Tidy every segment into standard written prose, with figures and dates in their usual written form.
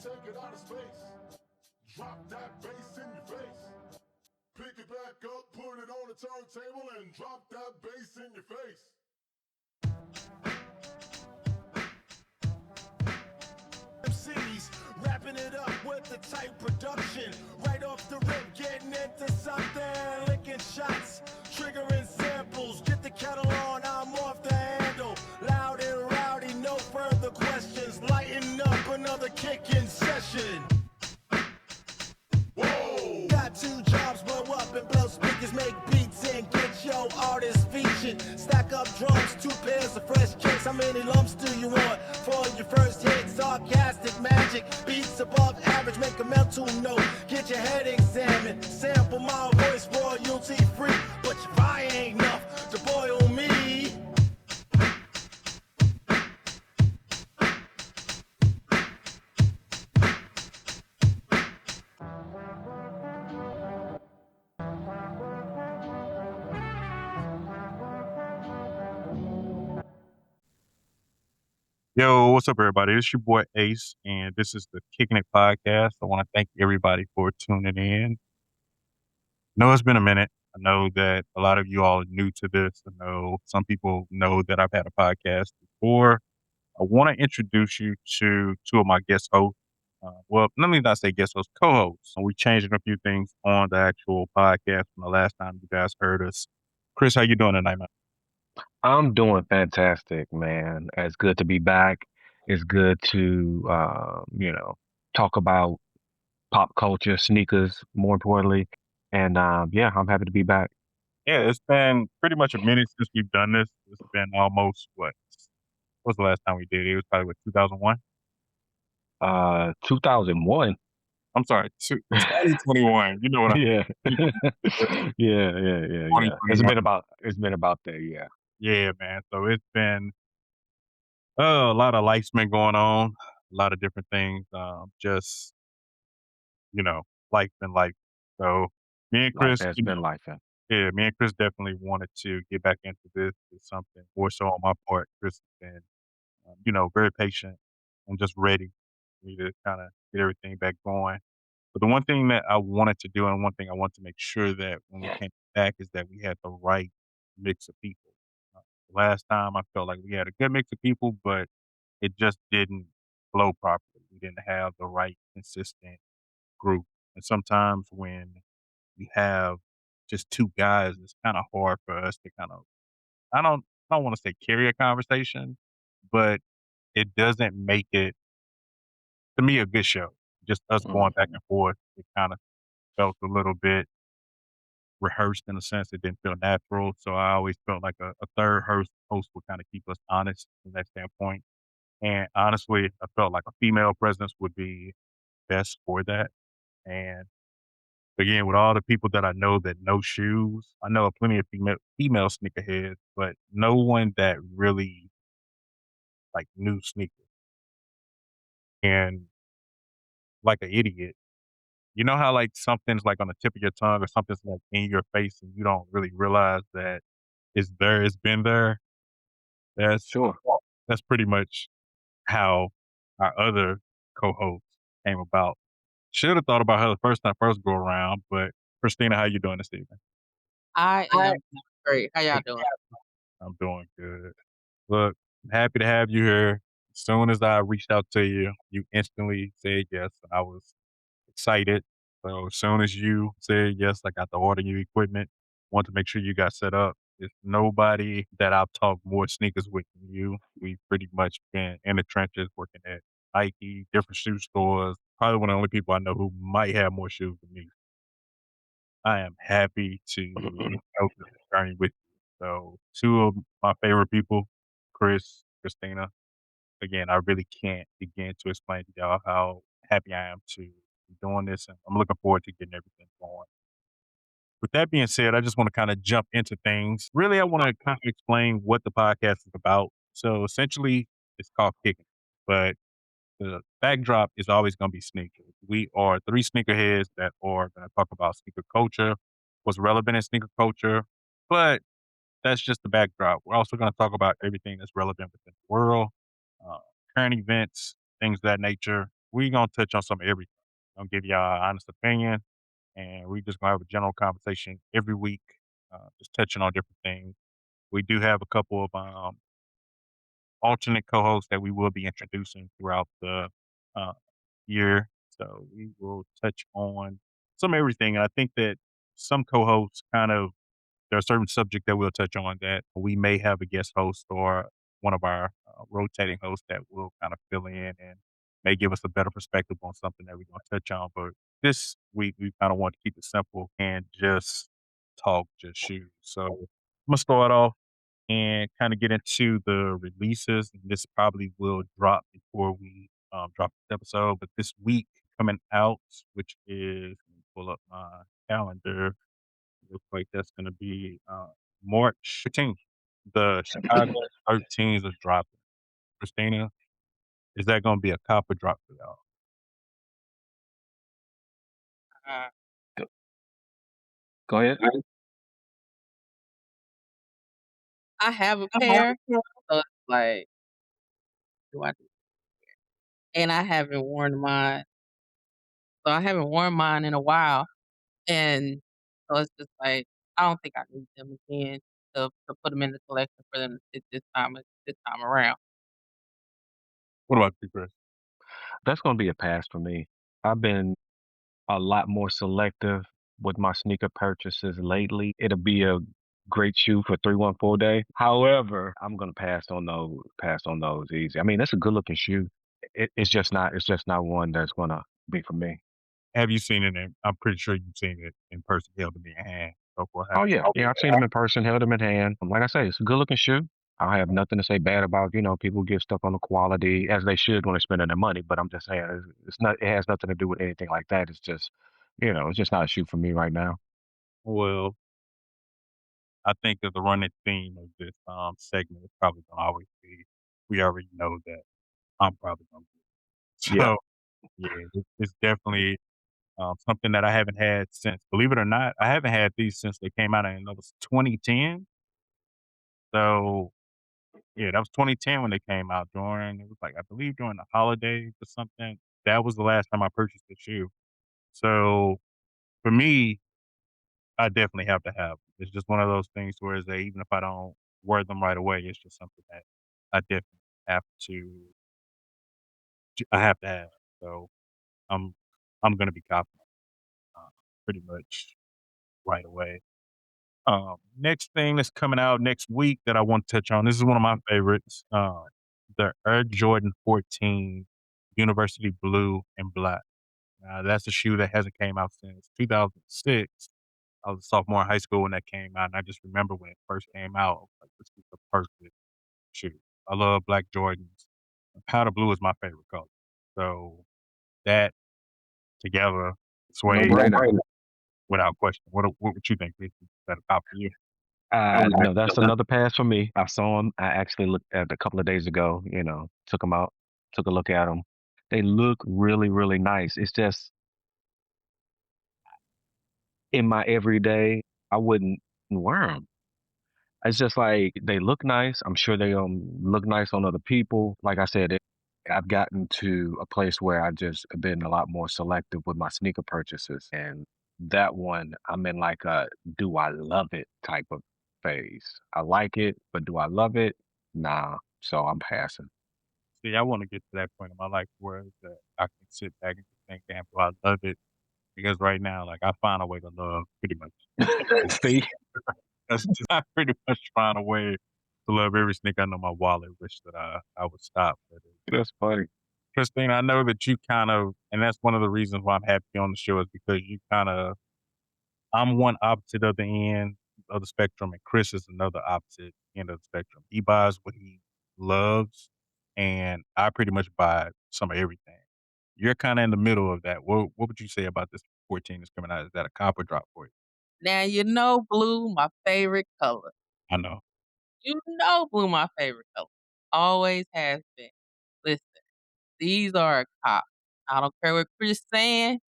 take it out of space. Drop that bass in your face. Pick it back up, put it on the turntable, and drop that bass in your face. MCs wrapping it up with the tight production. Right off the rip, getting into something. Licking shots, triggering samples. Get the kettle on, I'm off the handle. Loud and rowdy, no further questions. Lighten up another kicking session. Whoa! Got two jobs, blow up and blow speakers, make beats and get your artist featured. Stack up drums, 2 pairs of fresh kicks. How many lumps do you want for your first hit? Sarcastic magic, beats above average, make a mental note. Get your head examined, sample my voice, royalty free. But your fire ain't enough to boil me. Yo, what's up, everybody? It's your boy Ace, and this is the Kicking It podcast. I want to thank everybody for tuning in. I know it's been a minute. I know that a lot of you all are new to this. I know some people know that I've had a podcast before. I want to introduce you to 2 of my guest hosts. Well, let me not say guest hosts, co-hosts. We're changing a few things on the actual podcast from the last time you guys heard us. Chris, how you doing tonight, man? I'm doing fantastic, man. It's good to be back. It's good to, talk about pop culture, sneakers, more importantly. And yeah, I'm happy to be back. Yeah, it's been pretty much a minute since we've done this. It's been almost what was the last time we did it? It was probably what 2001. 2001. I'm sorry, 2021. You know what Yeah. I Yeah. It's 2021. been about that, yeah. Yeah, man. So it's been a lot of life's been going on, a lot of different things. Just life been life. So me and Life Chris, has been life. yeah, me and Chris definitely wanted to get back into this. It's something more so on my part. Chris has been very patient and just ready for me to kind of get everything back going. But the one thing that I wanted to do and one thing I want to make sure that when we came back is that we had the right mix of people. Last time I felt like we had a good mix of people, but it just didn't flow properly. We didn't have the right consistent group. And sometimes when you have just 2 guys, it's kind of hard for us to kind of I don't want to say carry a conversation, but it doesn't make it, to me, a good show. Just us going back Mhm. and forth, it kinda felt a little bit rehearsed in a sense. It didn't feel natural, so I always felt like a 3rd host would kinda keep us honest from that standpoint, and honestly, I felt like a female presence would be best for that, and again, with all the people that I know that know shoes, I know plenty of female sneakerheads, but no one that really, like, knew sneakers, and like an idiot. You know how, like, something's, like, on the tip of your tongue or something's, like, in your face and you don't really realize that it's there, it's been there? That's Sure. that's pretty much how our other co-host came about. Should have thought about her the first go around, but Christina, how you doing this evening? I Hi. am great. How y'all doing? I'm doing good. Look, I'm happy to have you here. As soon as I reached out to you, you instantly said yes, and I was excited. So as soon as you said yes, I got to order you equipment. Want to make sure you got set up. There's nobody that I've talked more sneakers with than you. We've pretty much been in the trenches working at Nike, different shoe stores. Probably one of the only people I know who might have more shoes than me. I am happy to go through this journey with you. So 2 of my favorite people, Chris, Christina. Again, I really can't begin to explain to y'all how happy I am to be doing this, and I'm looking forward to getting everything going. With that being said, I just want to kind of jump into things. Really, I want to kind of explain what the podcast is about. So essentially, it's called Kicking, but the backdrop is always going to be sneakers. We are 3 sneakerheads that are going to talk about sneaker culture, what's relevant in sneaker culture, but that's just the backdrop. We're also going to talk about everything that's relevant within the world, uh, current events, things of that nature. we gonna touch on some of everything. Gonna give y'all our honest opinion, and we just gonna have a general conversation every week, just touching on different things. We do have a couple of alternate co-hosts that we will be introducing throughout the uh, year. So we will touch on some everything. And I think that some co-hosts kind of there are certain subject that we'll touch on that we may have a guest host or one of our rotating hosts that will kind of fill in and may give us a better perspective on something that we're going to touch on. But this week, we kind of want to keep it simple and just talk, just shoot. So I'm going to start off and kind of get into the releases. And this probably will drop before we drop this episode. But this week coming out, which is, let me pull up my calendar. Looks like that's gonna be, March 15th. The Chicago 13s is dropping. Christina, is that gonna be a cop or drop for y'all? Uh, Go, go ahead. I have a pair, so it's like, do I? And I haven't worn mine, so I haven't worn mine in a while, and so it's just like I don't think I need them again to put them in the collection for them to sit this time around. What about you, Chris? That's going to be a pass for me. I've been a lot more selective with my sneaker purchases lately. It'll be a great shoe for 314 day. However, I'm gonna pass on those easy. I mean, that's a good looking shoe. It's just not one that's gonna be for me. Have you seen it in I'm pretty sure you've seen it in person, held in your hand. So for how Oh yeah, yeah, I've seen them in person, held them in hand. Like I say, it's a good looking shoe. I have nothing to say bad about. People get stuck on the quality as they should when they're spending their money. But I'm just saying, it's not. It has nothing to do with anything like that. It's just, it's just not a shoe for me right now. well, I think that the running theme of this, segment is probably gonna always be, we already know that I'm probably gonna do it. Yeah. So, yeah, it's definitely, something that I haven't had since believe it or not, I haven't had these since they came out in, that was 2010. So, yeah, that was 2010 when they came out during it was like, I believe during the holidays or something. That was the last time I purchased a shoe. So, for me, I definitely have to have 'em. It's just one of those things where it's that even if I don't wear them right away, it's just something that I definitely have to I have to have. So, I'm I'm gonna be copping 'em, pretty much right away. Next thing that's coming out next week that I want to touch on, this is one of my favorites, the Air Jordan 14 University Blue and Black. That's a shoe that hasn't came out since 2006. I was a sophomore in high school when that came out, and I just remember when it first came out, I was like, "This is the perfect shoe." I love black Jordans. Powder blue is my favorite color. So, that together, No suede, brainer. without question. What would you think? Is that a cop for you? No, that's another pass for me. I saw them. I actually looked at a couple of days ago. Took them out, took a look at them. They look really, really nice. It's just in my everyday, I wouldn't wear them. It's just like they look nice. I'm sure they look nice on other people. Like I said, I've gotten to a place where I just have been a lot more selective with my sneaker purchases, and that one I'm in like a do I love it type of phase. I like it, but do I love it? Nah. So I'm passing. See, I wanna get to that point in my life where that I can sit back and just think, "Damn, do I love it?" Because right now, like, I find a way to love pretty much every See, that's just I pretty much find a way to love every sneaker. I know my wallet wish that I would stop, but, that's funny. Christine, I know that you kind of and that's one of the reasons why I'm happy on the show is because you kinda I'm one opposite of the end of the spectrum, and Chris is another opposite end of the spectrum. He buys what he loves, and I pretty much buy some of everything. You're kinda in the middle of that. What would you say about this 14 that's coming out? Is that a cop or drop for you? Now blue my favorite color. I know. Blue my favorite color. Always has been. Listen, these are a cop. I don't care what Chris saying.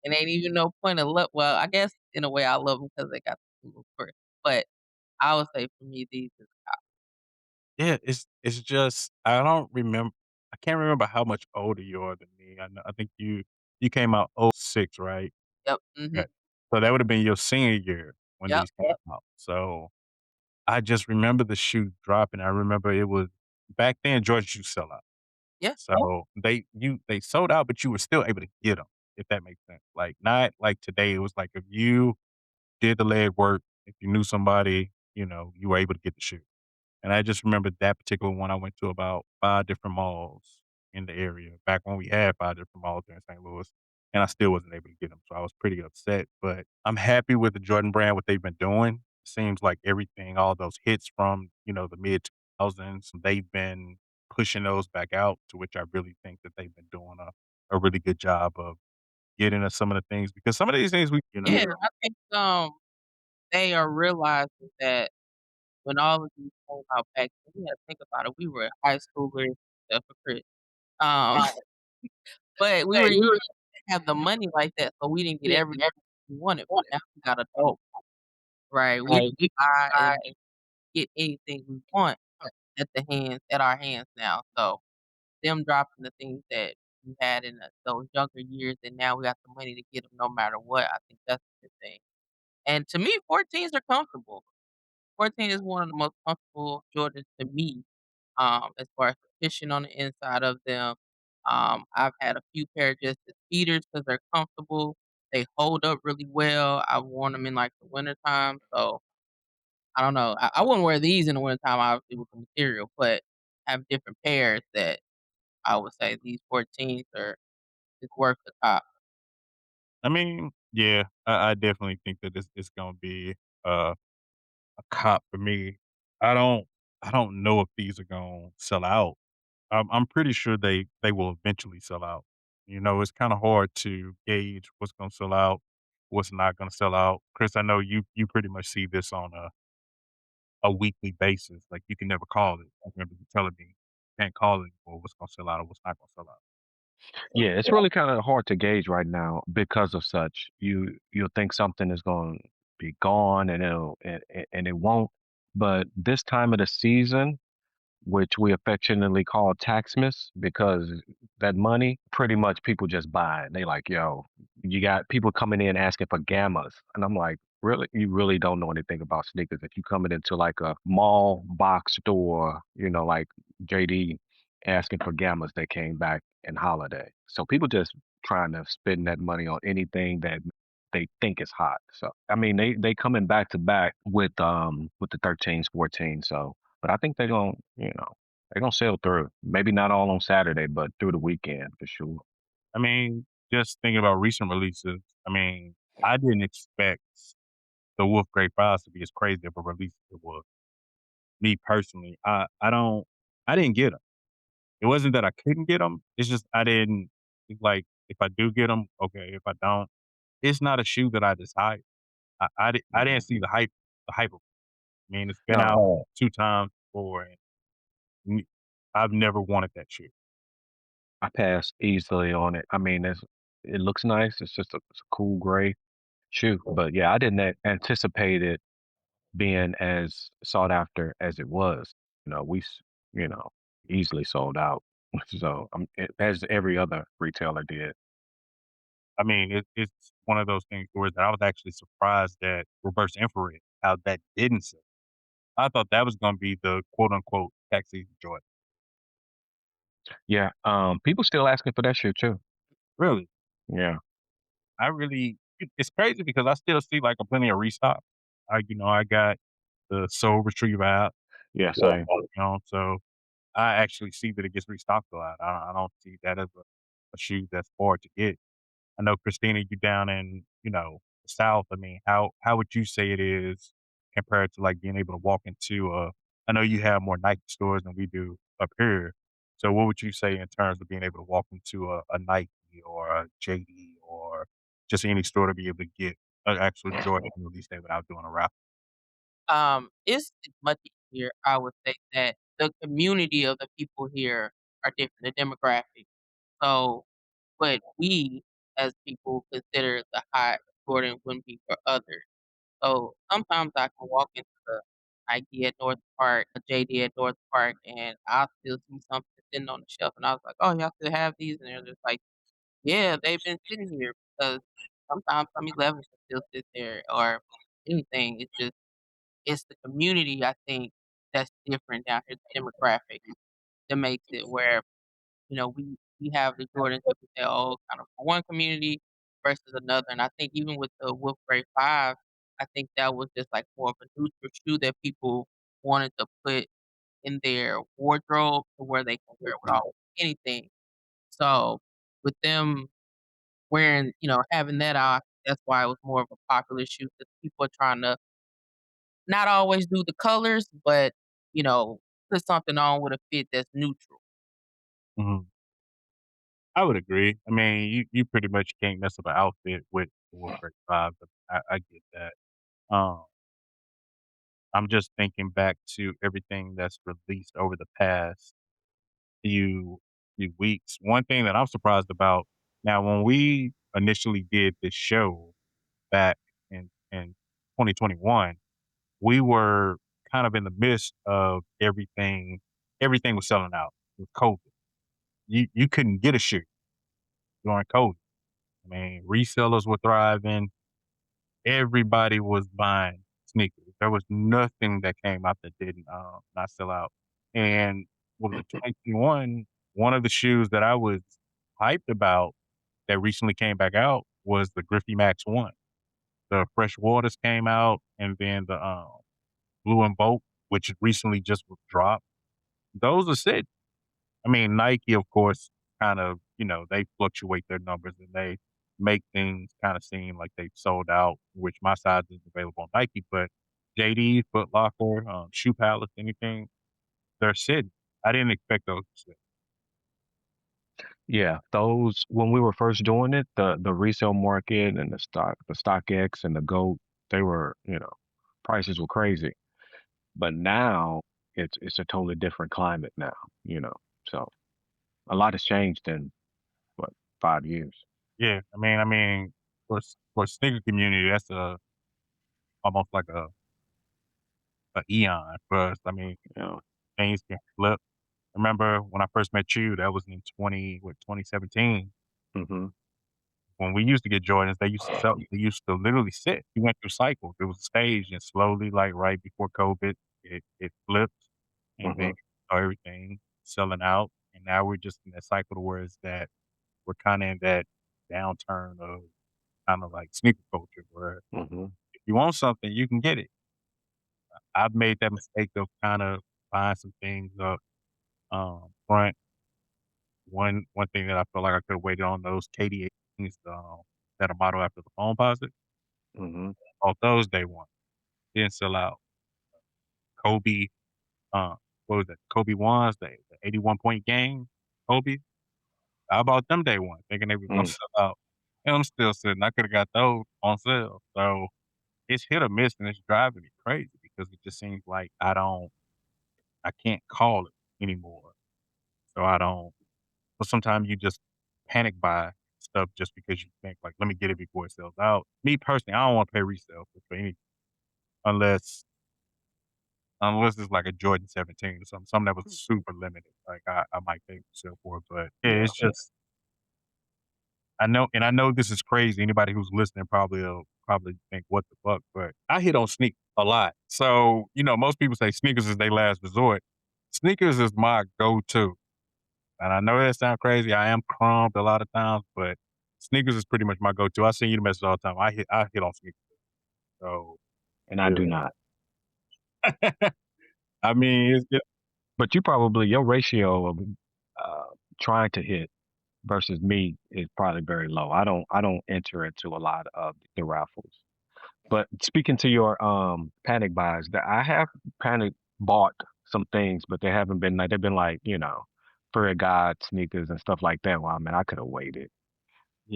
It ain't even no point of love. Well, I guess in a way I love them because they got the blue print. But I would say for me, these is Yeah, it's just I don't remember. I can't remember how much older you are than me. I think you came out '06, right? Yep, Yeah. mhm, So that would have been your senior year when yep, these came out. So I just remember the shoe dropping. I remember it was back then Georgia shoes sell out. yeah, So they sold out, but you were still able to get them, if that makes sense. Like, not like today, it was like if you did the legwork, if you knew somebody, you were able to get the shoe. And I just remember that particular one, I went to about 5 different malls in the area back when we had 5 different malls here in St. Louis, and I still wasn't able to get them, so I was pretty upset, but I'm happy with the Jordan Brand, what they've been doing. Seems like everything, all those hits from, the mid-2000s, they've been pushing those back out, to which I really think that they've been doing a really good job of getting us some of the things, because some of these things yeah, I think, they are realizing that when all of these came out back then, you gotta think about it, we were high schoolers, except for Chris, um, but we were young, didn't have the money like that, so we didn't get everything we wanted, but now we got adults, right? We can buy and get anything we want at our hands now, so them dropping the things that we had in those younger years, and now we got the money to get them no matter what, I think that's a good thing. And to me, 14s are comfortable. 14 is one of the most comfortable Jordans to me, as far as the cushion on the inside of them. I've had a few pair of just the speeders because 'cause they're comfortable. They hold up really well. I've worn them in, like, the wintertime, so I don't know. I wouldn't wear these in the wintertime, obviously, with the material, but I have different pairs that I would say these 14s are is worth the cop. I mean, yeah, I definitely think that it's gonna be, uh a cop for me. I don't I don't know if these are gonna sell out. I'm pretty sure they will eventually sell out. It's kinda hard to gauge what's gonna sell out, what's not gonna sell out. Chris, I know you pretty much see this on a weekly basis. Like, you can never call it. I remember you telling me, "Can't call it anymore, what's gonna sell out or what's not gonna sell out." Yeah, it's really kind of hard to gauge right now because of such. You'll think something is going to be gone and and it won't. But this time of the season, which we affectionately call Taxmas, because that money, pretty much people just buy it. They like, yo, you got people coming in asking for gammas. And I'm like, really? You really don't know anything about sneakers. If you coming into like a mall box store, like JD asking for gammas that came back in holiday. So people just trying to spend that money on anything that they think is hot. So I mean they coming back to back with the 13s, 14. So but I think they're gonna sail through. Maybe not all on Saturday, but through the weekend for sure. I mean, just thinking about recent releases, I mean, I didn't expect the Wolf Grade 5s to be as crazy of a release as it was. Me personally, I didn't get them. It wasn't that I couldn't get them, it's just I didn't, it's like, if I do get them, okay, if I don't, it's not a shoe that I desire. I didn't see the hype of it. I mean, it's been out No, 2 times before, and me I've never wanted that shoe. I pass easily on it. I mean, it looks nice. It's a cool gray shoe, but yeah, I didn't anticipate it being as sought after as it was. You know, you know, easily sold out. So as every other retailer did. I mean, it's one of those things where I was actually surprised that Reverse Infrared, how that didn't sell. I thought that was gonna be the quote unquote tax season joy. Yeah, people still asking for that shoe too. Really, Yeah, it's crazy because I still see like a plenty of restock. I got the Soul Retriever app, yeah, same. so I actually see that it gets restocked a lot. I don't see that as a shoe that's hard to get. I know, Christina, you down in, the South. I mean, how would you say it is compared to, like, being able to walk into I know you have more Nike stores than we do up here. So what would you say in terms of being able to walk into a Nike or a JD or just any store to be able to get an actual Jordan release day without doing a raffle? It's much easier, I would say that the community of the people here are different, the demographic. So, what we as people consider the hot Jordan wouldn't be for others. So, sometimes I can walk into Nike at North Park, a JD at North Park, and I'll still see something sitting on the shelf, and I was like, "Oh, y'all still have these?" And they're just like, "Yeah, they've been sitting here," because sometimes some 11s can still sit there or anything. It's the community, I think, that's different down here, the demographic that makes it where, we have the Jordans that we say, "Oh, kind of for one community versus another," and I think even with the Wolfgrave 5, I think that was just, like, more of a neutral shoe that people wanted to put in their wardrobe to where they can wear it with almost anything. So, with them wearing having that out, that's why it was more of a popular shoe because people are trying to not always do the colors, but, you know, put something on with a fit that's neutral. Mhm. I would agree. I mean, you pretty much can't mess up an outfit with the Warcraft 5, but I get that. Um, I'm just thinking back to everything that's released over the past few few weeks. One thing that I'm surprised about now, when we initially did this show back in 2021, we were kind of in the midst of everything. Everything was selling out with COVID. You couldn't get a shoe during COVID. I mean, resellers were thriving. Everybody was buying sneakers. There was nothing that came out that didn't not sell out. And what was it, 2021? One of the shoes that I was hyped about that recently came back out was the Griffey Max One. The Fresh Waters came out, and then the Blue and Bolt, which recently just was dropped. Those are sick. I mean, Nike, of course, kind of, they fluctuate their numbers and they make things kind of seem like they've sold out, which my size is available on Nike, but JD, Foot Locker, Shoe Palace, anything, they're sitting. I didn't expect those to sit. Yeah, those when we were first doing it, the resale market and the StockX and the Goat, they were, prices were crazy. But now it's a totally different climate now, you know. So a lot has changed in what, 5 years. Yeah, I mean, for sneaker community, that's almost like a eon for us. I mean, You know. things can flip. Remember when I first met you? That was in 2017. Hmm. When we used to get Jordans, they used to literally sit. You went through cycles. It was a stage and slowly, like right before COVID, it flipped and then Hmm. everything selling out. And now we're just in that cycle to where it's that we're kinda in that downturn of kinda like sneaker culture where Hmm. if you want something, you can get it. I've made that mistake of kinda buying some things up front. One thing that I feel like I could have waited on those KD18s, that are modeled after the phone posit. Hmm. Bought those day one. Didn't sell out. Kobe, uh, what was that? Kobe ones, the 81 point game, Kobe. I bought them day one, thinking they was gonna Mm. sell out. And I'm still sitting. I could have got those on sale. So it's hit or miss, and it's driving me crazy because it just seems like I can't call it anymore. So I don't. But sometimes you just panic buy stuff just because you think like, let me get it before it sells out. Me personally, I don't want to pay resale for anything unless unless it's like a Jordan 17 or something that was super limited, like, I might pay resale for it, but, yeah, Yeah. it's just I know this is crazy, anybody who's listening probably think, "What the fuck?" But I hit on sneak a lot. So, most people say sneakers is their last resort. Sneakers is my go-to, and I know that sound crazy, I am crumbed a lot of times, but sneakers is pretty much my go-to. I send you the message all the time, I hit on sneakers. So, And I yeah. do not. I mean, it's just But your ratio of uh, trying to hit versus me is probably very low. I don't enter into a lot of the raffles. But speaking to your panic buys, that I have panic bought some things, but they haven't been like they've been like, Fear of God sneakers and stuff like that. Well, I mean, I could have waited.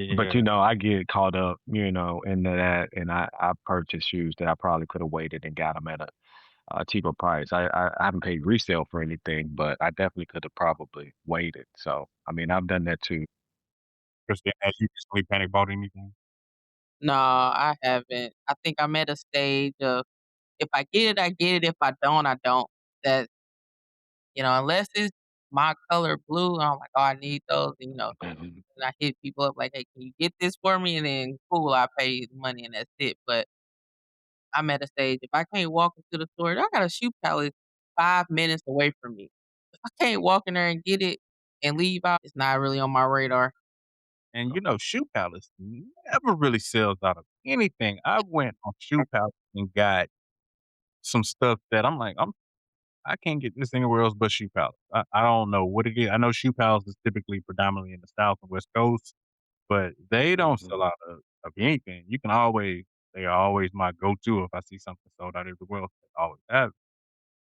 But yeah. I get caught up, into that, and I purchase shoes that I probably could have waited and got them at a cheaper price. I haven't paid resale for anything, but I definitely could have probably waited. So I mean, I've done that too. Kristen, have you recently panic bought anything? No, I haven't. I think I'm at a stage of If I get it, I get it. If I don't, I don't. That unless it's my color blue, and I'm like, oh, I need those. Mhm. And I hit people up like, hey, can you get this for me? And then cool, I pay the money and that's it. But I'm at a stage. If I can't walk into the store, I got a shoe palette 5 minutes away from me. If I can't walk in there and get it and leave out, it's not really on my radar. And Shoe Palace never really sells out of anything. I went on Shoe Palace and got some stuff that I'm like, I can't get this anywhere else but Shoe Palace. I don't know what it is. I know Shoe Palace is typically predominantly in the South and West Coast, but they don't Mhm. sell out of anything. They are always my go-to if I see something sold out everywhere else. They always have it.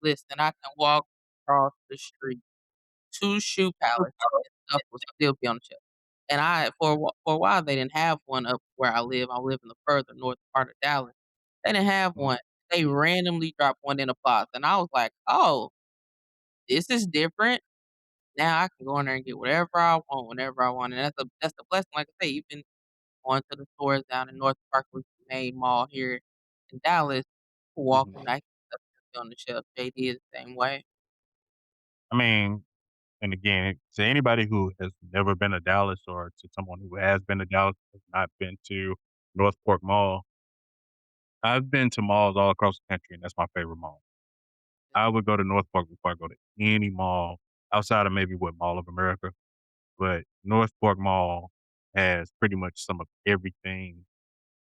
Listen, I can walk across the street to shoe palace and stuff will still be on the shelf. And I for a while, they didn't have one up where I live. I live in the further north part of Dallas. They didn't have Mhm. one. They randomly dropped one in a plaza, and I was like, "Oh, this is different." Now I can go in there and get whatever I want whenever I want, and that's a blessing. Like I say, even going to the stores down in North Park, which is the main mall here in Dallas, Mhm. walking Nike stuff that's on the shelf. JD is the same way. I mean, and again, to anybody who has never been to Dallas or to someone who has been to Dallas, has not been to Northport Mall, I've been to malls all across the country, and that's my favorite mall. I would go to North Park before I go to any mall outside of maybe what Mall of America, but North Park Mall has pretty much some of everything.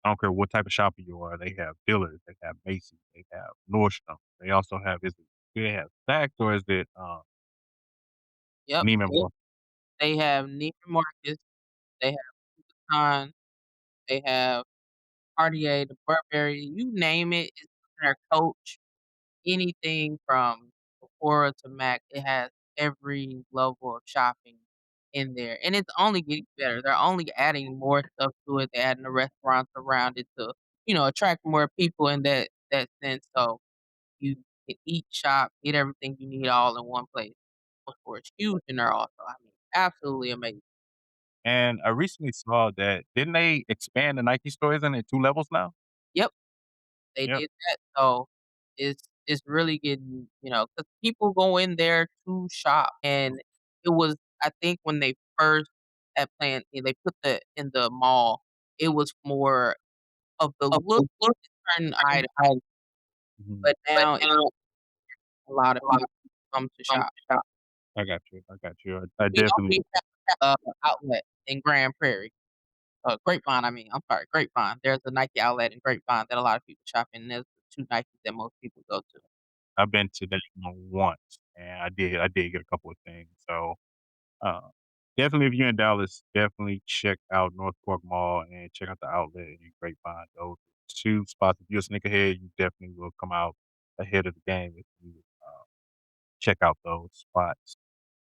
I don't care what type of shopper you are. They have Dillard's, they have Macy's, they have Nordstrom. They also have do they have Saks or is it Yep, Neiman Marcus? they have Neiman Marcus, they have Vuitton, they have Cartier, the Burberry, you name it, it's their Coach, anything from Sephora to MAC, it has every level of shopping in there, and it's only getting better. They're only adding more stuff to it. They're adding the restaurants around it to, attract more people in that sense, so you can eat, shop, get everything you need all in one place. Of course, huge in there also. I mean, absolutely amazing. And I recently saw that didn't they expand the Nike store? Isn't it 2 levels now? Yep. They Yep. did that, so it's really getting, 'cause people go in there to shop, and it was I think when they first had planned they put the in the mall, it was more of the look of certain items, Mhm. but now it's a lot of people come to shop. I got you. I got you. I We definitely already have a outlet in Grand Prairie, Grapevine, I mean, I'm sorry, Grapevine. There's a Nike outlet in Grapevine that a lot of people shop in, there's the 2 Nikes that most people go to. I've been to that one once, and I did get a couple of things. So, uh, definitely if you're in Dallas, definitely check out North Fork Mall and check out the outlet in Grapevine. Those 2 spots. If you're a sneakerhead, you definitely will come out ahead of the game if you, check out those spots.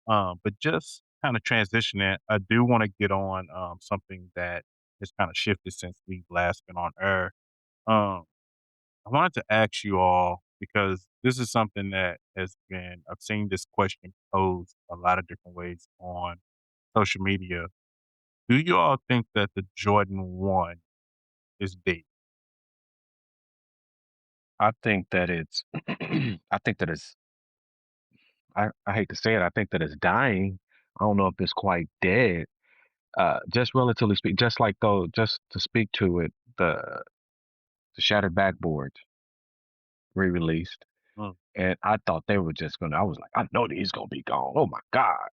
But just kinda transitioning, I do wanna get on, something that has kinda shifted since we've last been on air. Um, I wanted to ask you all because this is something that I've seen this question posed a lot of different ways on social media. Do you all think that the Jordan 1 is dead? I think that it's I think that it's I hate to say it, I think that it's dying. I don't know if it's quite dead. Just relatively speak, just like though, just to speak to it, the Shattered Backboard re-released, Mm, and I thought they were just gonna. I was like, I know that he's gonna be gone. Oh my god,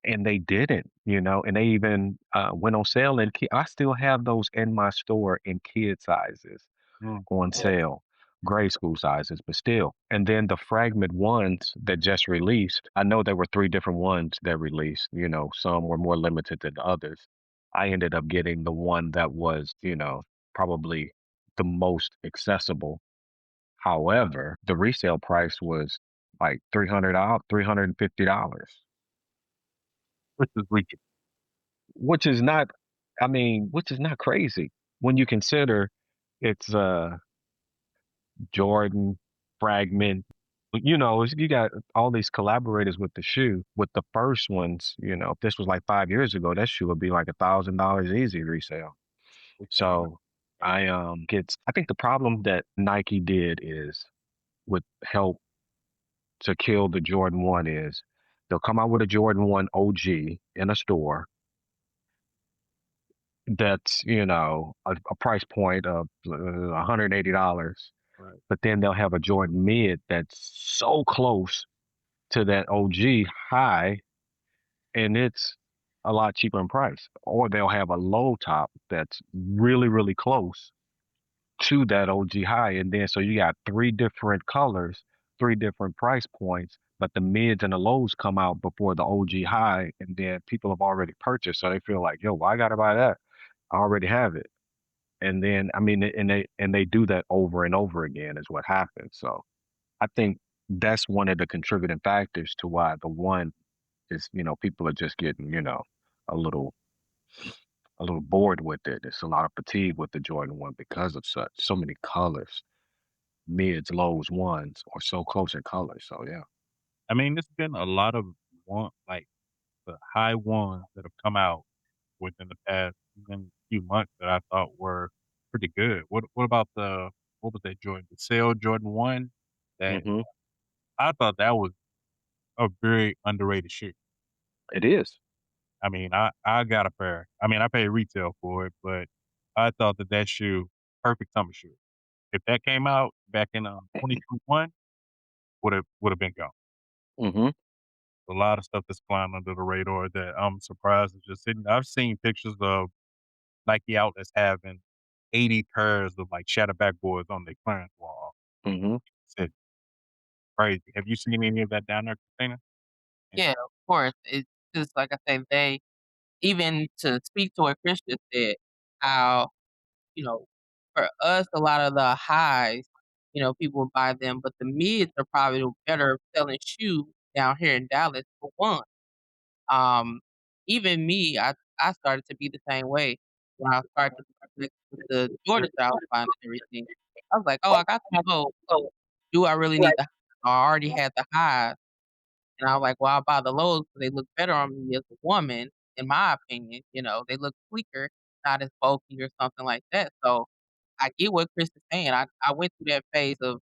and they didn't, and they even went on sale. And I still have those in my store in kid sizes mm, on sale, grade school sizes, but still. And then the fragment ones that just released, I know there were three different ones that released, some were more limited than others. I ended up getting the one that was, probably the most accessible. However, the resale price was like 300 out, $350, which is ridiculous. which is not, which is not crazy when you consider it's Jordan, Fragment. You got all these collaborators with the shoe. With the first ones, if this was like 5 years ago, that shoe would be like $1,000 easy resale. Which is So, ridiculous. I think the problem that Nike did is with help to kill the Jordan 1 is they'll come out with a Jordan 1 OG in a store that's, a price point of $180, Right. but then they'll have a Jordan mid that's so close to that OG high and it's a lot cheaper in price. Or they'll have a low top that's really, really close to that OG high. And then so you got three different colors, three different price points, but the mids and the lows come out before the OG high, and then people have already purchased, so they feel like, yo, why I gotta buy that? I already have it. And then I mean, and they do that over and over again is what happens. So I think that's one of the contributing factors to why the one is, people are just getting, a little a little bored with it. It's a lot of fatigue with the Jordan 1 because of so many colors, mids, lows, ones, or so close in color. So yeah. I mean, there's been a lot of like the high ones that have come out within the past even few months that I thought were pretty good. What about what was that Jordan? The Sale Jordan 1? That Hmm. I thought that was a very underrated shoe. It is. I mean, I got a pair. I mean, I paid retail for it, but I thought that shoe, perfect summer shoe. If that came out back in 2021, would have been gone. Hmm. A lot of stuff that's flying under the radar that I'm surprised is just sitting. I've seen pictures of Nike outlets having 80 pairs of like shadow backboards on their clearance wall. Hmm. It's crazy. Have you seen any of that down there, Christina? And Yeah, of course. It's just like I say, they even to speak to what Chris just said, how, you know, for us, a lot of the highs, people would buy them, but the mids are probably the better selling shoe down here in Dallas for one. Um, even me, I started to be the same way when I started to connect with the Jordans that I was buying and everything. I was like, "Oh, I got the low. Do I really need the I already had the highs." And I was like, "Well, I'll buy the lows because they look better on me as a woman, in my opinion." They look sleeker, not as bulky or something like that. So I get what Chris is saying. I went through that phase of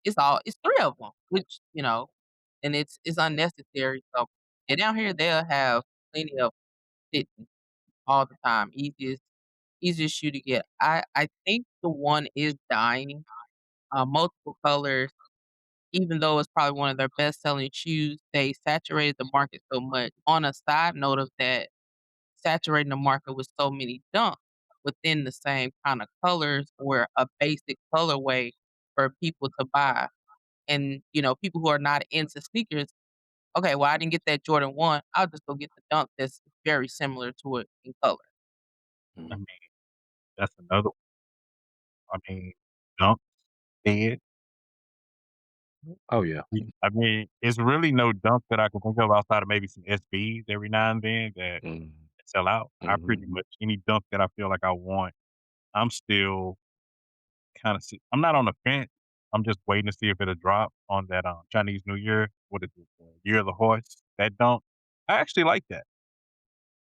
it's 3 of them, which, and it's unnecessary. So, and down here, they'll have plenty of fitting all the time. Easiest shoe to get. I think the one is dying, multiple colors. Even though it's probably one of their best-selling shoes, they saturated the market so much. On a side note of that, saturating the market with so many dunks within the same kinda colors or a basic colorway for people to buy. And, people who are not into sneakers, "Okay, well, I didn't get that Jordan 1, I'll just go get the dunk that's very similar to it in color." I Hmm. mean, that's another one. I mean, Dunk, Dead. Oh yeah. I mean, it's really no dunk that I can think of outside of maybe some SBs every now and then that Hmm. sell out. I Hmm. pretty much any dunk that I feel like I want, I'm still kinda I'm not on the fence. I'm just waiting to see if it'll drop on that, Chinese New Year. What is it? Year of the Horse, that dunk. I actually like that.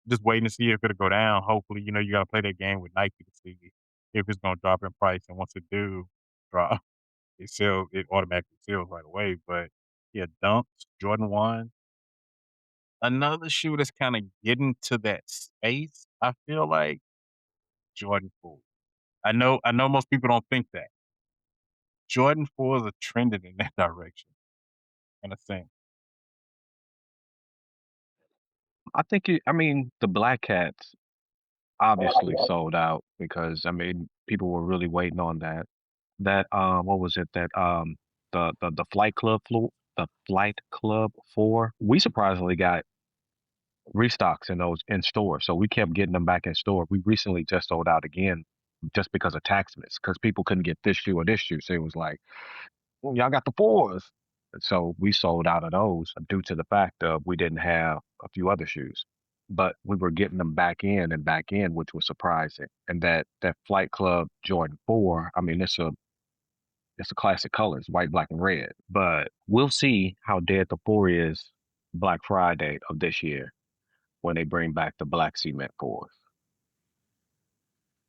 Just waiting to see if it'll go down. Hopefully, you gotta play that game with Nike to see if it's gonna drop in price, and once it do drop, it automatically sells right away, but yeah, Dunks, Jordan 1. Another shoe that's kinda getting to that space, I feel like, Jordan 4. I know most people don't think that. Jordan 4s are trending in that direction, in a sense. I mean, the Black Cats obviously sold out because I mean people were really waiting on that. That what was it? The Flight Club 4. We surprisingly got restocks in those in store. So we kept getting them back in store. We recently just sold out again just because of taxes, because people couldn't get this shoe or this shoe. So it was like, "Well, y'all got the fours." And so we sold out of those due to the fact of we didn't have a few other shoes. But we were getting them back in and back in, which was surprising. And that Flight Club Jordan 4, I mean, it's a classic colors, white, black, and red. But we'll see how dead the 4 is Black Friday of this year when they bring back the black cement fours.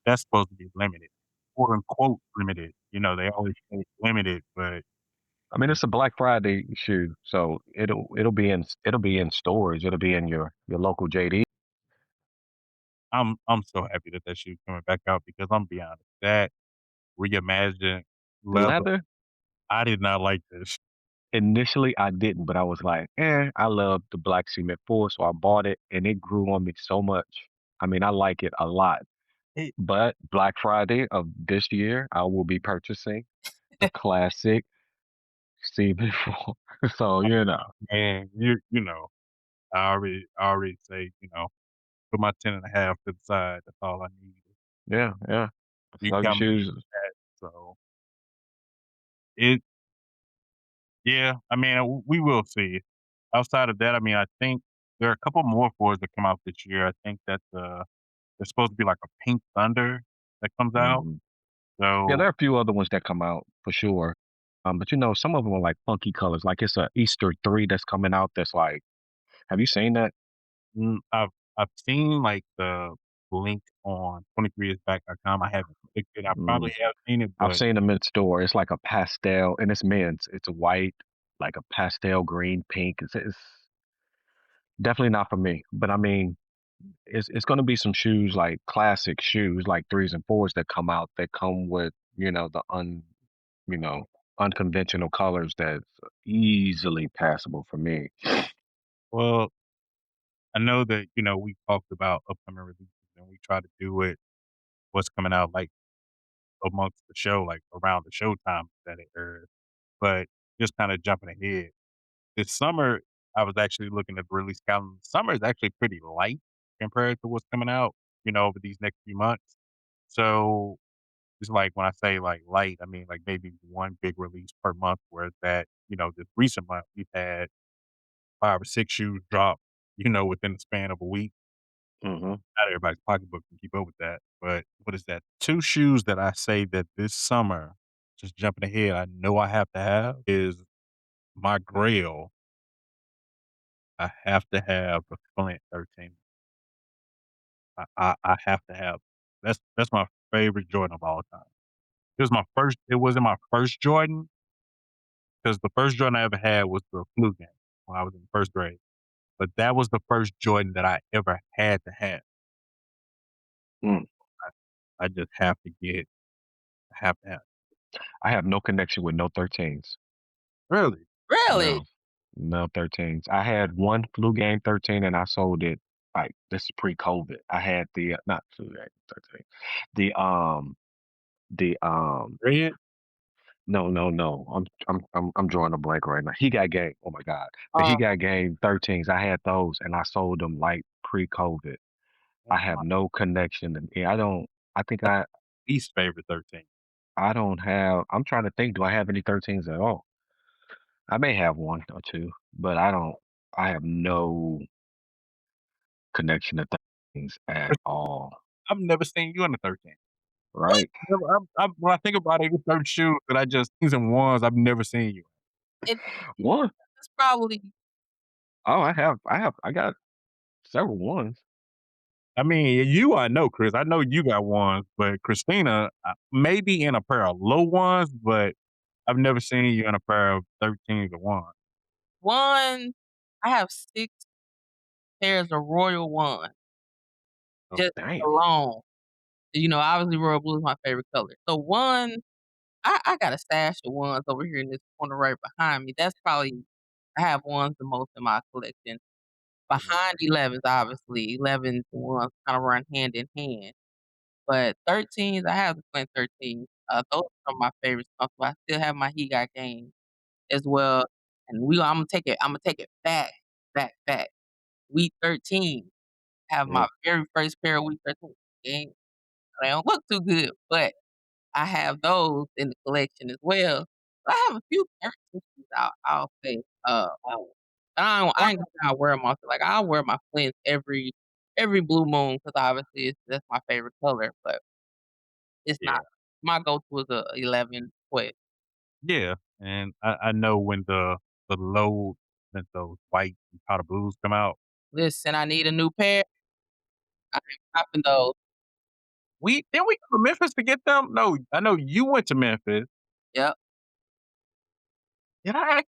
That's supposed to be limited. quote unquote limited. You know, they always say limited, but I mean, it's a Black Friday shoe, so it'll be in stores. It'll be in your local JD. I'm so happy that that shoe's coming back out because I'm be honest, that reimagined The leather, leather, I did not like this. initially I didn't, but I was like, I love the black cement 4, so I bought it and it grew on me so much. I mean, I like it a lot. It But Black Friday of this year, I will be purchasing the classic cement 4. So, you know, man, you know, I already say, put my 10.5 to the side. That's all I need. yeah, yeah. You So your got me shoes, that. So it yeah, I mean, we will see. Outside of that, I mean, I think there are a couple more fours that come out this year. I think that there's supposed to be like a Pink Thunder that comes out. mhm. Yeah, So there are a few other ones that come out for sure. But you know, some of them are like funky colors. Like it's a Easter 3 that's coming out that's like, have you seen that? I've seen like the link on 23isback.com. I haven't clicked it. I Mm, probably have seen it, I've but seen them in store. It's like a pastel, and it's men's. It's a white, like a pastel green, pink. It's definitely not for me. But I mean, it's going to be some shoes like classic shoes, like threes and fours that come out that come with you know, unconventional colors that's easily passable for me. well, I know that we talked about upcoming releases and we try to do it what's coming out like amongst the show, like around the showtime that it airs. But just kind of jumping ahead, this summer I was actually looking at the release calendar. Summer is actually pretty light compared to what's coming out, over these next few months. So it's like when I say like light, I mean like maybe one big release per month. Whereas that, this recent month we've had 5 or 6 shoes drop, within the span of a week. Hmm. Not everybody's pocketbook can keep up with that. But what is that? 2 shoes that I say that this summer, just jumping ahead, I know I have to have is my Grail. I have to have the Flint 13. I have to have. That's my favorite Jordan of all time. It wasn't my first Jordan, because the first Jordan I ever had was the flu game when I was in 1st grade. But that was the first Jordan that I ever had to have. Mm. I just have to get I have to have. I have no connection with no 13s. Really? Really? No, no 13s. I had one flu game 13 and I sold it like this is pre-COVID. I had the not flu game 13. The the Red? no. I'm drawing a blank right now. He got game. Oh my God. The Uh, He got game 13s. I had those and I sold them like pre-COVID. I That's have my no connection and I don't I think least favorite 13. I don't have I'm trying to think, do I have any 13s at all? I may have one or two, but I have no connection to things at all, I've never seen you in a 13. what? right? Never, when I think about it, it's certain shoes that I just season ones I've never seen you. It One? it's probably Oh, I got several ones. I mean, you I know, Chris. I know you got ones, but Christina, maybe in a pair of low ones, but I've never seen you in a pair of 13s or ones. one. I have 6 pairs of Royal One Oh, just Damn. alone. Obviously royal blue is my favorite color. So one, I got a stash of ones over here in this corner right behind me. That's probably I have ones the most in my collection. yeah. Behind 11s, obviously. 11s and ones kinda run hand in hand. But 13s, I have the Flint 13s. Those are my favorites. Also, I still have my He Got Game as well. And Imma take it back, back, back. Week 13, have Mm. my very first pair of Week 13. They don't look too good, but I have those in the collection as well. I have a few 13s, I'll say. I ain't gonna wear 'em often. Like, I'll wear my Flints every blue moon because obviously that's my favorite color, but it's not Yeah. my go-to is a 11, 12. Yeah. And I know when the low and those white and powder blues come out. Listen, I need a new pair. I ain't popping those. We didn't we go to Memphis to get them? No, I know you went to Memphis. Yep. Did I ask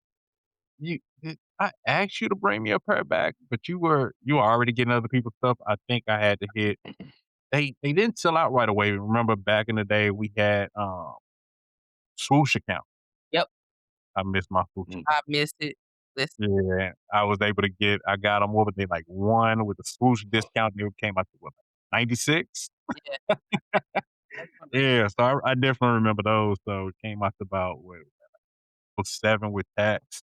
you did I ask you to bring me a pair back? But you were already getting other people's stuff. I think I had to hit they didn't sell out right away. Remember back in the day we had, swoosh account. Yep. I missed my swoosh Mm. I missed it. Listen, yeah, I was able to I got them. What were they, like, 1 with the swoosh discount, they came out to what, like, 96? yeah, that's when Yeah, so I definitely remember those, so it came out to about, what, 7 with tax.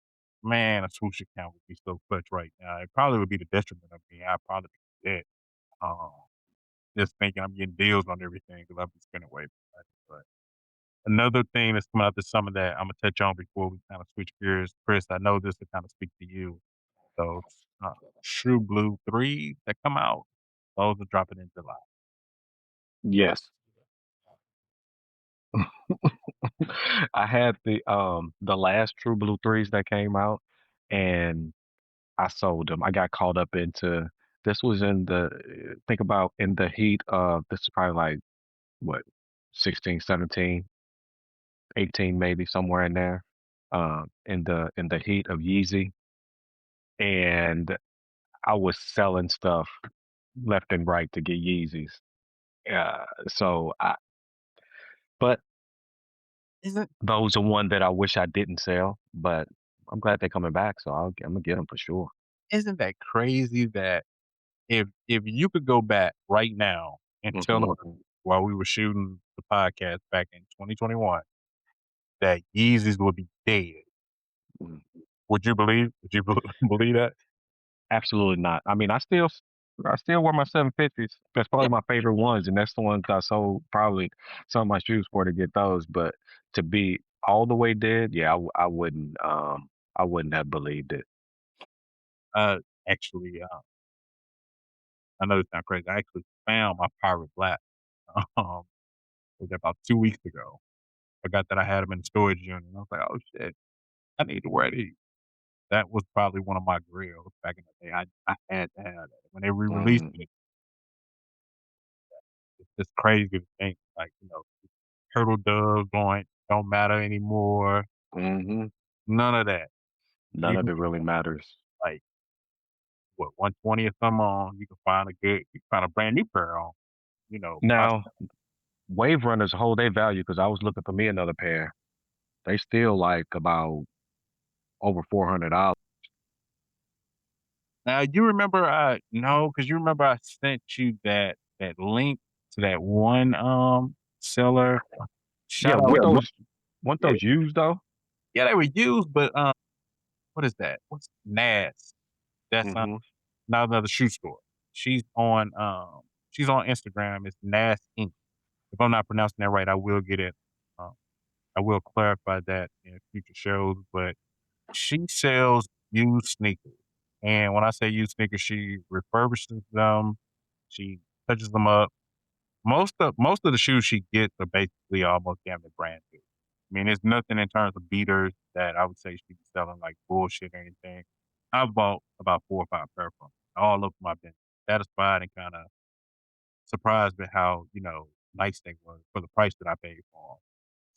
Man, a swoosh account would be so clutch right now. It probably would be the detriment of me. I'd probably be dead, um, just thinking I'm getting deals on everything because 'cause I've been spending way too much, but another thing that's coming out this summer that Imma touch on before we kinda switch gears, Chris, I know this will kinda speak to you. Those, True Blue 3 that come out, those are dropping in July. Yes. I had the last True Blue 3s that came out, and I sold them. I got caught up into this was in the think about in the heat of this is probably like what 16, 17, 18, maybe somewhere in there. In the heat of Yeezy, and I was selling stuff left and right to get Yeezys. So I but Isn't those are one that I wish I didn't sell, but I'm glad they're coming back, so Imma get them for sure. isn't that crazy that if you could go back right now and tell Mhm. us while we were shooting the podcast back in 2021 that Yeezys would be dead, Mm. would you believe that? Absolutely not. I mean, I still wear my 750s. That's Yeah. probably my favorite ones, and that's the ones I sold probably some of my shoes for to get those, but to be all the way dead, yeah, I wouldn't have believed it. Uh, actually, I know it's not crazy. I actually found my Pirate Black, um, was about 2 weeks ago. Forgot that I had them in the storage unit, and I was like, "Oh, shit, I need to wear these." That was probably one of my grills back in the day. I had to have that. When they re-released Mhm. it, it's just crazy to think, like, turtle dove don't matter anymore. Mhm. None of that. None You of can it really matters. like, what, 120 or something on, you can find a brand new pair on, my Now, Wave Runners hold their value because I was looking for me another pair. They still like about over $400. now you remember, no, because you remember I sent you that link to that one, seller. Yeah, Shout out to weren't yeah, those used though? yeah, they were used, but, what is that? What's Nas? That's, Mhm. not another shoe store. She's on, she's on Instagram, it's Nas Inc. If I'm not pronouncing that right, I will get it, um, I will clarify that in future shows, but she sells used sneakers, and when I say used sneakers, she refurbishes them, she touches them up. Most of the shoes she gets are basically almost damn near brand new. I mean, there's nothing in terms of beaters that I would say she'd be selling like bullshit or anything. I've bought about 4 or 5 pair from her. All of them I've been satisfied and kinda surprised with how, nice they were for the price that I paid for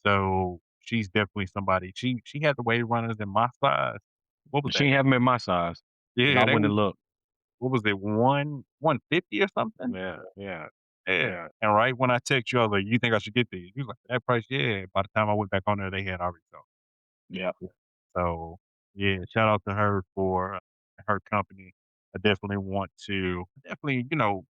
them. So, she's definitely somebody she had the Wave Runners in my size. What was She that? ain't have them in my size because Yeah, I they went was and looked. what was it, 150 or something? Yeah, yeah, Yeah, yeah, and right when I text you, I was like, "You think I should get these?" You was like, "That price?" Yeah. By the time I went back on there, they had already sold. yeah. Yeah. So, yeah, shout out to her for, her company. I definitely want to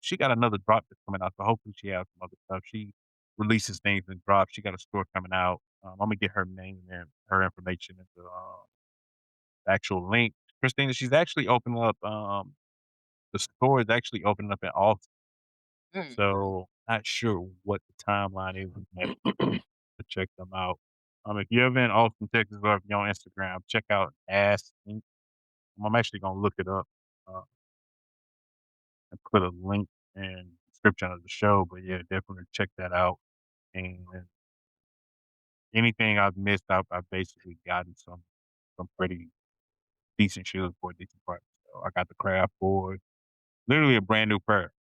she got another drop that's coming out, so hopefully she has some other stuff. She releases things in drops. She got a store coming out. Imma get her name and her information and the actual link. Christina, she's actually opening up, the store is actually opening up in Austin. mm, So, not sure what the timeline is on that, but to check them out. If you're ever in Austin, Texas, or if you're on Instagram, check out Ask Inc. I'm actually gonna look it up, uh, and put a link in description of the show, but yeah, definitely check that out, and anything I've missed, I've basically gotten some pretty decent shoes for a decent price. So, I got the Craft Board, literally a brand new pair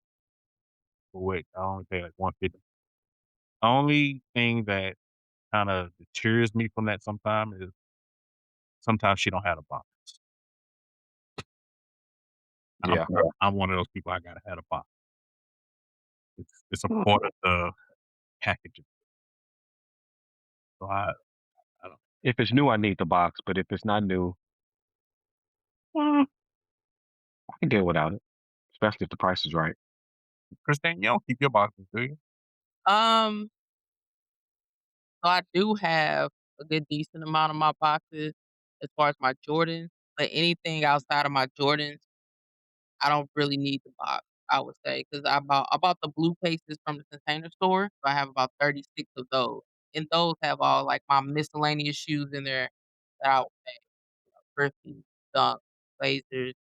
for what I only paid like 150. Only thing that kinda deters me from that sometimes is sometimes she don't have a box. I'm Yeah. I'm one of those people, I gotta have a box. It's a Mm. part of the packaging. So I don't If it's new, I need the box, but if it's not new, I can deal without it, especially if the price is right. Christine, you don't keep your boxes, do you? Um, so I do have a good decent amount of my boxes as far as my Jordans, but anything outside of my Jordans, I don't really need the box, I would say, because I bought the blue cases from the Container Store, so I have about 36 of those, and those have all, like, my miscellaneous shoes in there that I would say, Griffey, Dunk, Blazers,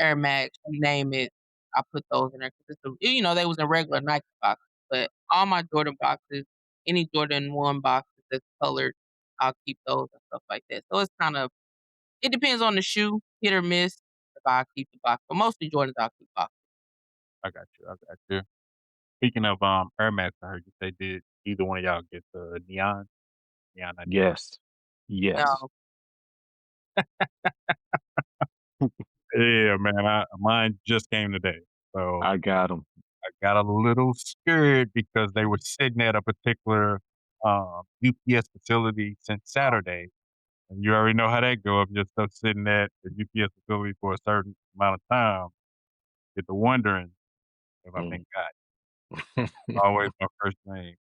Air Max, you name it, I put those in there 'cause they was in regular Nike boxes, but all my Jordan boxes, any Jordan 1 boxes that's colored, I'll keep those and stuff like that. So it's kind of it depends on the shoe, hit or miss if I keep the box, but mostly Jordans, I'll keep box. I got you, I got you. Speaking of, Air Max, I heard you say, did either one of y'all get the Neon 95? Yes. Yes. No, Yeah, man, mine just came today, so I got them. I got a little scared because they were sitting at a particular, UPS facility since Saturday, and you already know how that go. If you're stuck sitting at the UPS facility for a certain amount of time, get to wondering if I've been Mm. got. Always my first thing.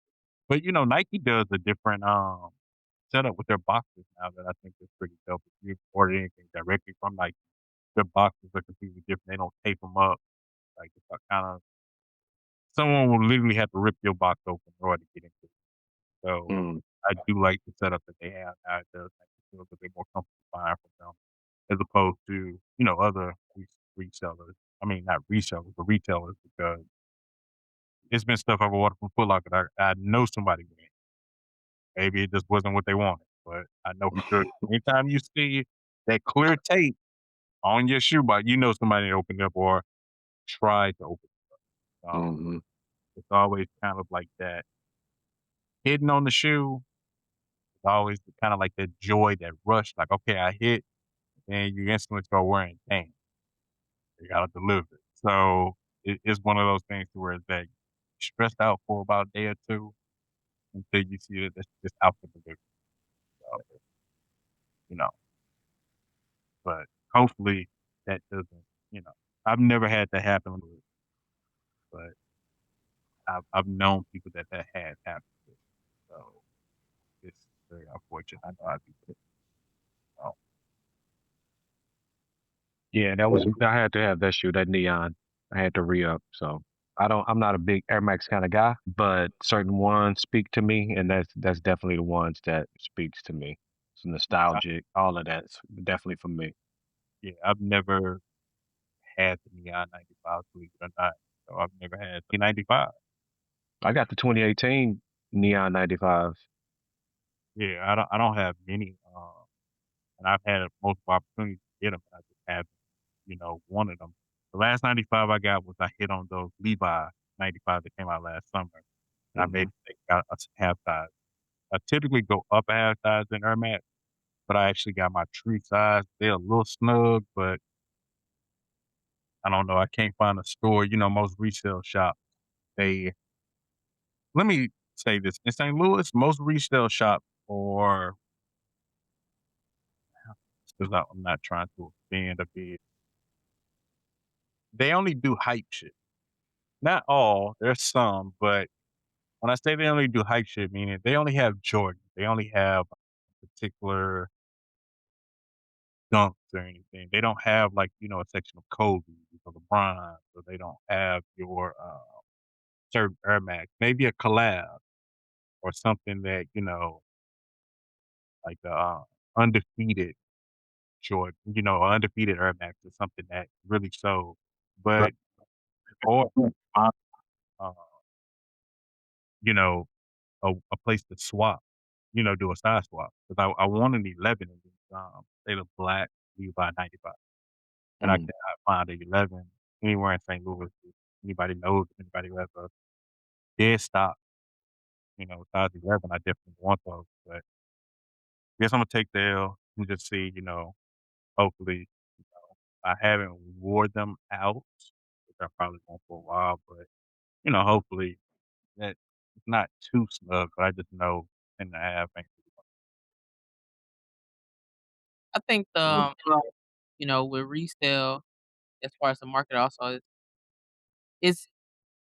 But, Nike does a different, setup with their boxes now that I think is pretty dope. If you order anything directly from Nike, their boxes are completely different. They don't tape them up. Like, it's kinda someone will literally have to rip your box open in order to get into it. So, Mm. I do like the setup that they have now. It does make me feel a bit more comfortable buying from them as opposed to, other resellers. I mean, not resellers, but retailers because it's been stuff I've ordered from Foot Locker that I know somebody with. Maybe it just wasn't what they wanted, but I know for sure anytime you see that clear tape on your shoe box, you know somebody opened up or tried to open it. Mhm. It's always kind of like that hitting on the shoe. It's always kind of like that joy, that rush. Like, okay, I hit, and you instantly start wearing. Damn, they gotta deliver. So it's one of those things to where it's that you're stressed out for about a day or two until you see that that's just out for delivery. So, you know, but hopefully that doesn't. You know, I've never had that happen, but I've known people that had happened to. So it's very unfortunate. I know I'd be pissed. Oh, Yeah, I had to have that shoe, that neon. I had to re-up. So I'm not a big Air Max kind of guy, but certain ones speak to me, and that's definitely the ones that speaks to me. It's I, nostalgic, all of that's definitely for me. yeah, I've never had the Neon 95, believe it or not. So I've never had the 95. I got the 2018 Neon 95s. Yeah, I don't have many, and I've had multiple opportunities to get them, but I just haven't, wanted them. The last 95 I got was I hit on those Levi 95 that came out last summer, and I made Hmm. a mistake, got a half size. I typically go up a half size in Air Max, but I actually got my true size. They're a little snug, but I don't know. I can't find a store. Most resale shops, they let me say this. In St. Louis, most resale shops or because I'm not trying to offend a bit, they only do hype shit. Not all, there's some, but when I say they only do hype shit, meaning they only have Jordan. They only have particular dunks or anything. They don't have like, a section of Kobe or LeBron, or they don't have your certain Air Max. Maybe a collab or something that, like the undefeated Jordan, undefeated Air Max is something that really sold. But or uh, you know, a place to swap, do a size swap. Because I want an 11 in these, they look black Levi 95, and I Mm. cannot find an 11 anywhere in St. Louis. If anybody knows, anybody who has a dead stock, size 11, I definitely want those, but I guess Imma take the L and just see, hopefully, you know, I haven't wore them out, which I probably won't for a while, but, hopefully that it's not too snug, but I just know 10.5 ain't I think with resale, as far as the market also it's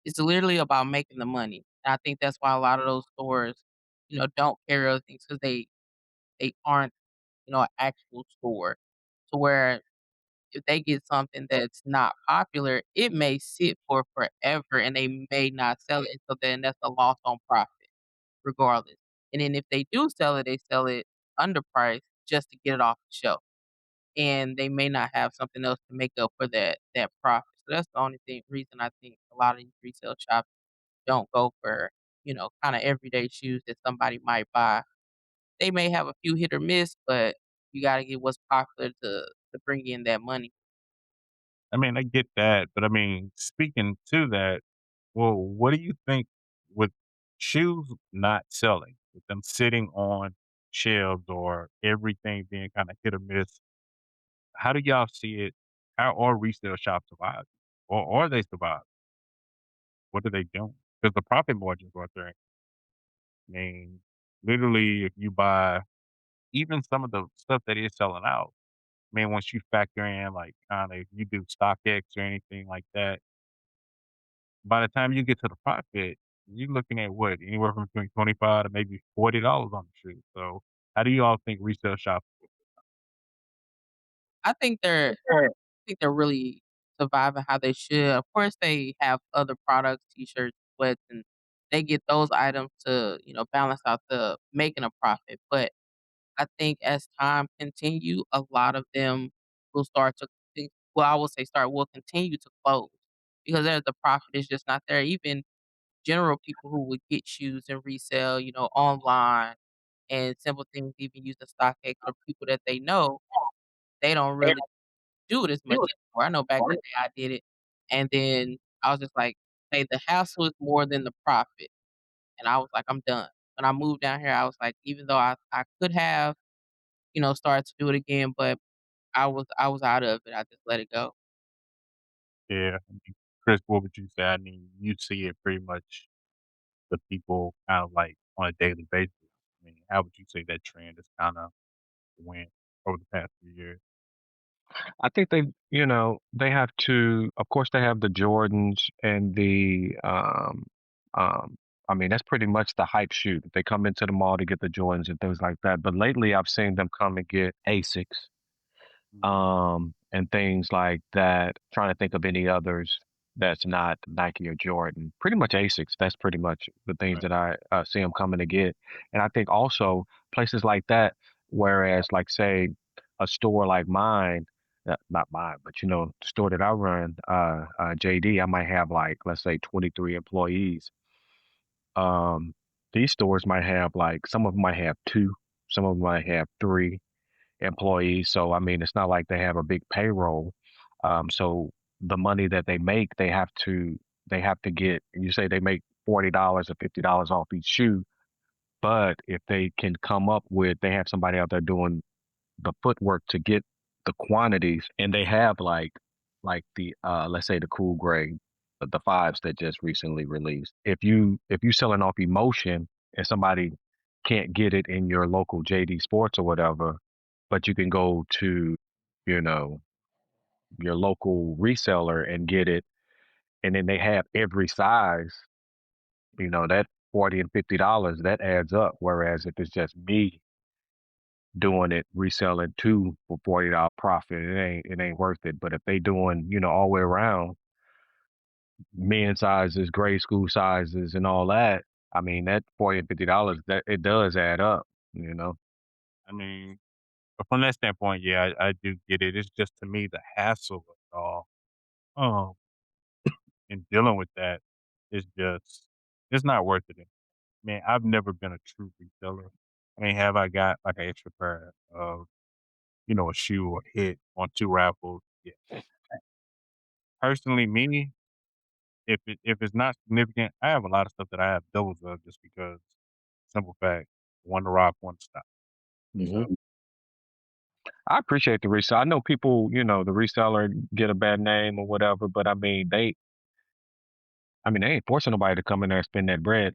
it's literally about making the money. And I think that's why a lot of those stores, don't carry other things because they aren't, an actual store. To where if they get something that's not popular, it may sit for forever and they may not sell it. So then that's a loss on profit regardless. And then if they do sell it, they sell it underpriced just to get it off the shelf. And they may not have something else to make up for that profit. So that's the only reason I think a lot of these resale shops don't go for, kinda everyday shoes that somebody might buy. They may have a few hit or miss, but you gotta get what's popular to bring in that money. I mean, I get that, but I mean, speaking to that, well, what do you think with shoes not selling, with them sitting on shelves or everything being kinda hit or miss, how do y'all see it? How are resale shops surviving? Or are they surviving? What are they doing? Because the profit margins are there. I mean, literally, if you buy even some of the stuff that is selling out, I mean, once you factor in, like, kinda if you do StockX or anything like that, by the time you get to the profit, you're looking at what? Anywhere from between 25 to maybe $40 on the shoe. So, how do you all think resale shops I think they're I think they're really surviving how they should. Of course, they have other products, t-shirts, sweats, and they get those items to, balance out the making a profit. But I think as time continue, a lot of them will start to think, well, I will say will continue to close because the profit is just not there. Even general people who would get shoes and resell, online and simple things, even using StockX or people that they know, they don't really do it as much anymore. I know back in the day I did it, and then I was just like, "Hey, the hassle is more than the profit," and I was like, "I'm done." When I moved down here, I was like, even though I could have, started to do it again, but I was out of it. I just let it go. yeah, I mean, Chris, what would you say? I mean, you see it pretty much the people kind of like on a daily basis. I mean, how would you say that trend has kinda went over the past few years? I think they have to, of course, they have the Jordans and um, I mean, that's pretty much the hype shoe. They come into the mall to get the Jordans and things like that. But lately, I've seen them come and get Asics, Mhm. and things like that. Trying to think of any others that's not Nike or Jordan. Pretty much Asics. That's pretty much the things Right. that I see them coming to get. And I think also places like that, whereas like say a store like mine, not mine, but the store that I run, JD, I might have like let's say 23 employees. Um, these stores might have like some of them might have two, some of them might have three employees. So I mean, it's not like they have a big payroll. So the money that they make, they have to get. You say they make $40 or $50 off each shoe, but if they can come up with, they have somebody out there doing the footwork to get the quantities, and they have like the let's say the cool gray, the fives that just recently released. If you selling off emotion and somebody can't get it in your local JD Sports or whatever, but you can go to you know your local reseller and get it, and then they have every size. That $40 and $50 that adds up. Whereas if it's just me doing it, reselling two for $40 profit, it ain't worth it. But if they doing, all the way around, men sizes, grade school sizes, and all that, I mean that $40 and $50 that it does add up, you know. I mean, but from that standpoint, yeah, I do get it. It's just to me the hassle of it all, um, and dealing with that is just it's not worth it. Man, I've never been a true reseller. I mean, have I got like an extra pair of, a shoe or hit on 2 raffles? Yeah. Personally, me, if it's not significant, I have a lot of stuff that I have doubles of just because simple fact, one to rock, one to stop. So Hmm. I appreciate the resell. I know people, the reseller get a bad name or whatever, but I mean, they ain't forcing nobody to come in there and spend that bread.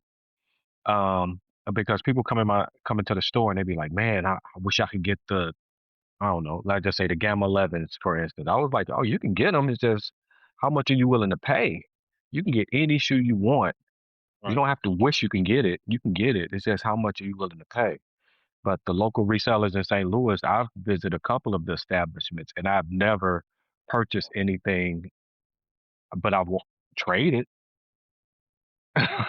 Um, because people come into the store and they be like, man, I wish I could get I don't know, like just say the Gamma 11s, for instance. I was like, oh, you can get them. It's just how much are you willing to pay? You can get any shoe you want. You right. don't have to wish you can get it. You can get it. It's just how much are you willing to pay? But the local resellers in St. Louis, I've visited a couple of the establishments and I've never purchased anything, but traded. Yeah,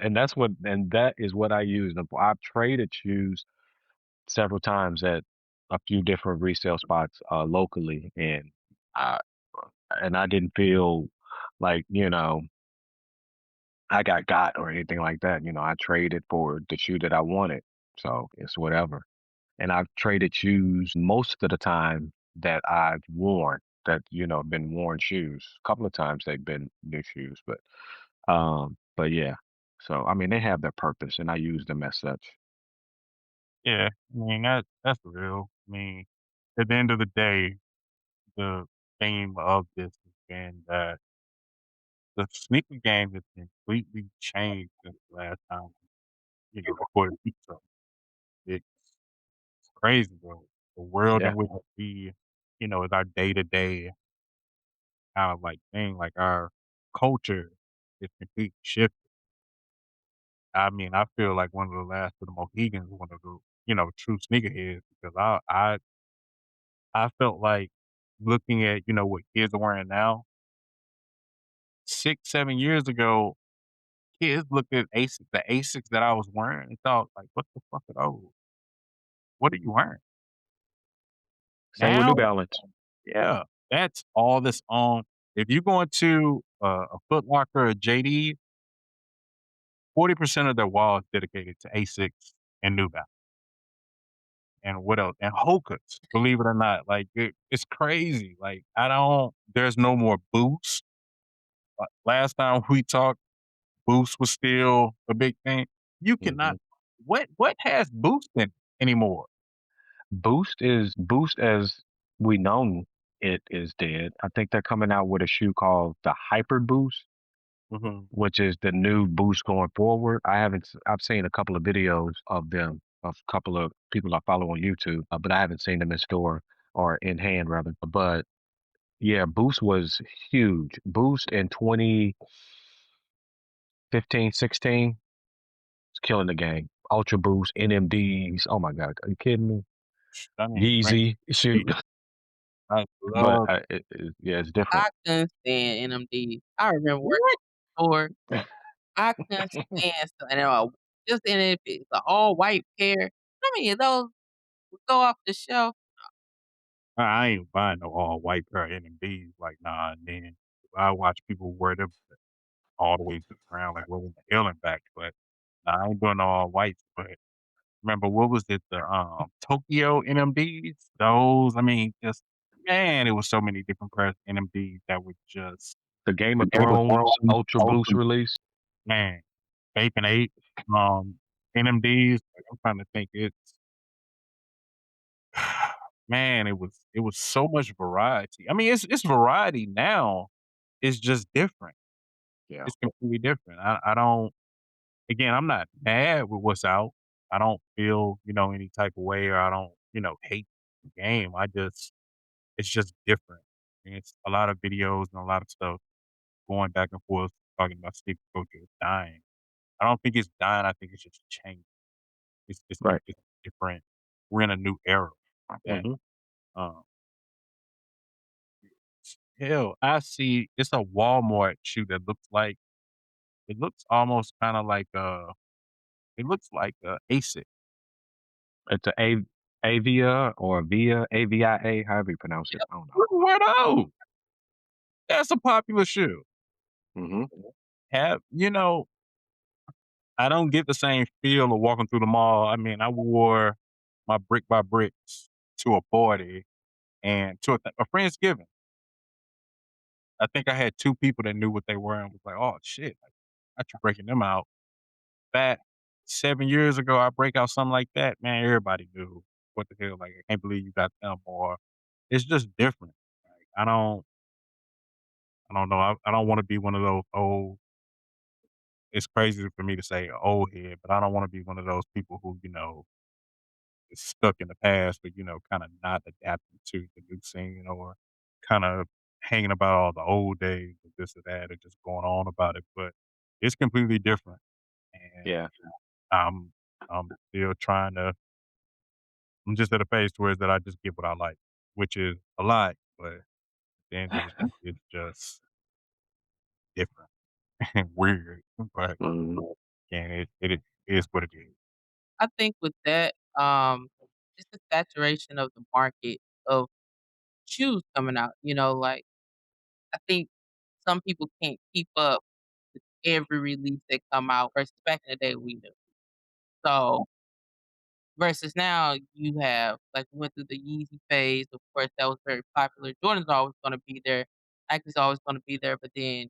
And that is what I use. I've traded shoes several times at a few different resale spots locally, I and I didn't feel like I got or anything like that. I traded for the shoe that I wanted, so it's whatever. And I've traded shoes most of the time that I've worn that been worn shoes. A couple of times they've been new shoes, but yeah. So I mean, they have their purpose, and I use them as such. yeah. I mean that's real. I mean, at the end of the day, the theme of this has been that the sneaker game has completely changed since the last time recorded pizza. It's crazy, bro. The world Yeah. in which we, is our day to day kind of like thing, like our culture is completely shifted. I mean, I feel like one of the last of the Mohegans, one of the, true sneakerheads because I felt like looking at, what kids are wearing now, 6, 7 years ago, kids looked at the Asics that I was wearing and thought like, what the fuck are those? What are you wearing? Same with Now, New Balance. yeah, that's all that's on. If you go into a Foot Locker or JD, 40% of their wall is dedicated to Asics and New Balance. And what else? And Hokas, believe it or not. Like, it's crazy. Like, there's no more Boost. Last time we talked, Boost was still a big thing. You cannot Hmm. what has Boost in anymore? Boost as we know it is dead. I think they're coming out with a shoe called the Hyper Boost, Mhm. which is the new Boost going forward. I've seen a couple of videos of them, of a couple of people I follow on YouTube, but I haven't seen them in store or in hand rather. But yeah, Boost was huge. Boost in 2015, 16 was killing the game. Ultra Boost, NMDs. Oh my God, are you kidding me? I mean, great. Yeezy, shoot. I But love yeah, it's different. I couldn't stand NMD. I remember working what? at the store. I couldn't stand stuff, and just and if it's an all white pair, how many of those would go off the shelf? I ain't buying no all white pair of NMDs. Like, nah, and then I watch people wear them all the way to the ground, like rolling the hill and back. But nah, I ain't doing no all whites. But remember, what was it? The Tokyo NMDs? Those, I mean, just man, it was so many different pairs of NMDs that were just The Game the of Game of Thrones Thrones, Ultra Boost release. man, Bacon 8, NMDs. Like, I'm trying to think. It's man, it was so much variety. I mean, it's variety now. It's just different. Yeah. It's completely different. I don't. Again, I'm not mad with what's out. I don't feel any type of way, or I don't hate the game. It's just different. And it's a lot of videos and a lot of stuff going back and forth talking about sneaker culture is dying. I don't think it's dying. I think it's just changing. Right. It's different. We're in a new era. That Hmm. um, hell, I see. It's a Walmart shoe that looks like it looks almost kind of like it looks like ASIC. It's a Avia or Via AVIA, however you pronounce it. I don't know. Where those? That's a popular shoe. Hmm. Have I don't get the same feel of walking through the mall. I mean, I wore my brick by bricks to a party and to a Friendsgiving. I think I had 2 people that knew what they were and was like, "Oh, shit, like, not you breaking them out." Back 7 years ago, I break out something like that, man, everybody knew. What the hell, like, I can't believe you got them, or it's just different. Like, I don't know, I don't wanna be one of those old, it's crazy for me to say old head, but I don't wanna be one of those people who, is stuck in the past, but, kinda not adapting to the new scene, or kinda hanging about all the old days of this or that, or just going on about it, but it's completely different, and Yeah. I'm I'm still trying to, I'm just at a phase to where that I just get what I like, which is a lot, but at the end of the day, it's just different and weird, but Mhm. again, it is what it is. I think with that, just the saturation of the market of shoes coming out, like, I think some people can't keep up with every release that come out versus back in the day we knew. So versus now, you have like we went through the Yeezy phase. Of course, that was very popular. Jordan's always going to be there. Nike's always going to be there. But then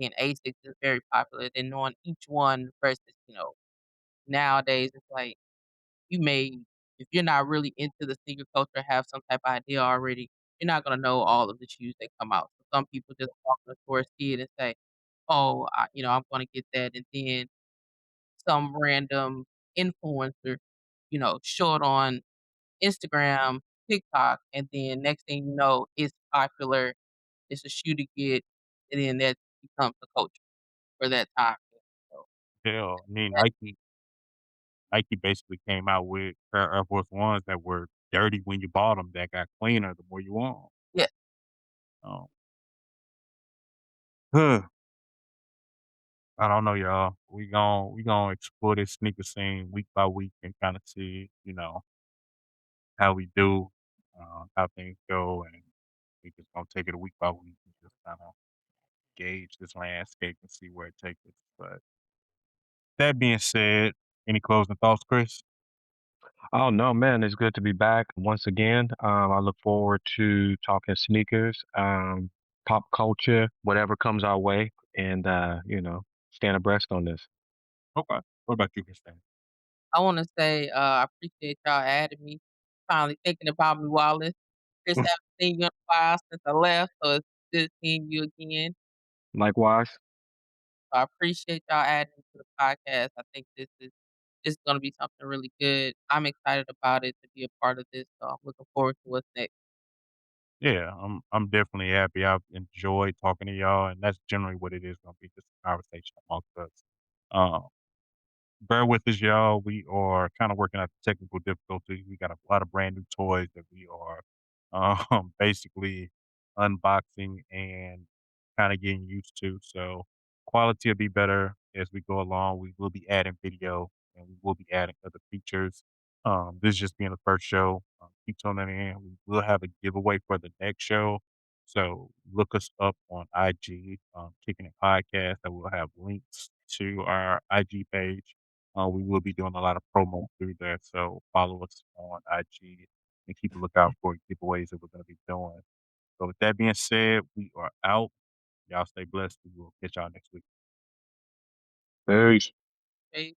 Asics is very popular. Then knowing each one versus nowadays, it's like you may, if you're not really into the sneaker culture, have some type of idea already. You're not going to know all of the shoes that come out. So some people just walk in the store, see it, and say, "Oh, I'm going to get that," and then some random influencer, show it on Instagram, TikTok, and then next thing you know, it's popular. It's a shoe to get, and then that becomes the culture for that time. So Hell, I mean, that Nike basically came out with Air Force Ones that were dirty when you bought them, that got cleaner the more you wore 'em. yeah, Um, huh, I don't know, y'all. We gon' explore this sneaker scene week by week and kinda see, how we do, how things go, and we just gonna take it a week by week and just kinda gauge this landscape and see where it takes us. But that being said, any closing thoughts, Chris? Oh no, man, it's good to be back once again. I look forward to talking sneakers, pop culture, whatever comes our way, and staying abreast on this. Okay. What about you, Christine? I want to say I appreciate y'all adding me. Finally thinking about me, Wallace. Chris, haven't seen you in a while since I left, so it's good seeing you again. Likewise. So I appreciate y'all adding to the podcast. I think this is going to be something really good. I'm excited about it to be a part of this, so I'm looking forward to what's next. Yeah, I'm definitely happy. I've enjoyed talking to y'all, and that's generally what it is gonna be, just a conversation amongst us. Um, bear with us, y'all. We are kind of working out the technical difficulties. We got a lot of brand new toys that we are basically unboxing and kind of getting used to. So quality will be better as we go along. We will be adding video and we will be adding other features. This just being the first show. Keep tuning in. We will have a giveaway for the next show. So look us up on IG, Kicking It Podcast. That will have links to our IG page. We will be doing a lot of promo through there, so follow us on IG and keep a lookout for giveaways that we're going to be doing. So with that being said, we are out. Y'all stay blessed. We will catch y'all next week. Peace. Okay?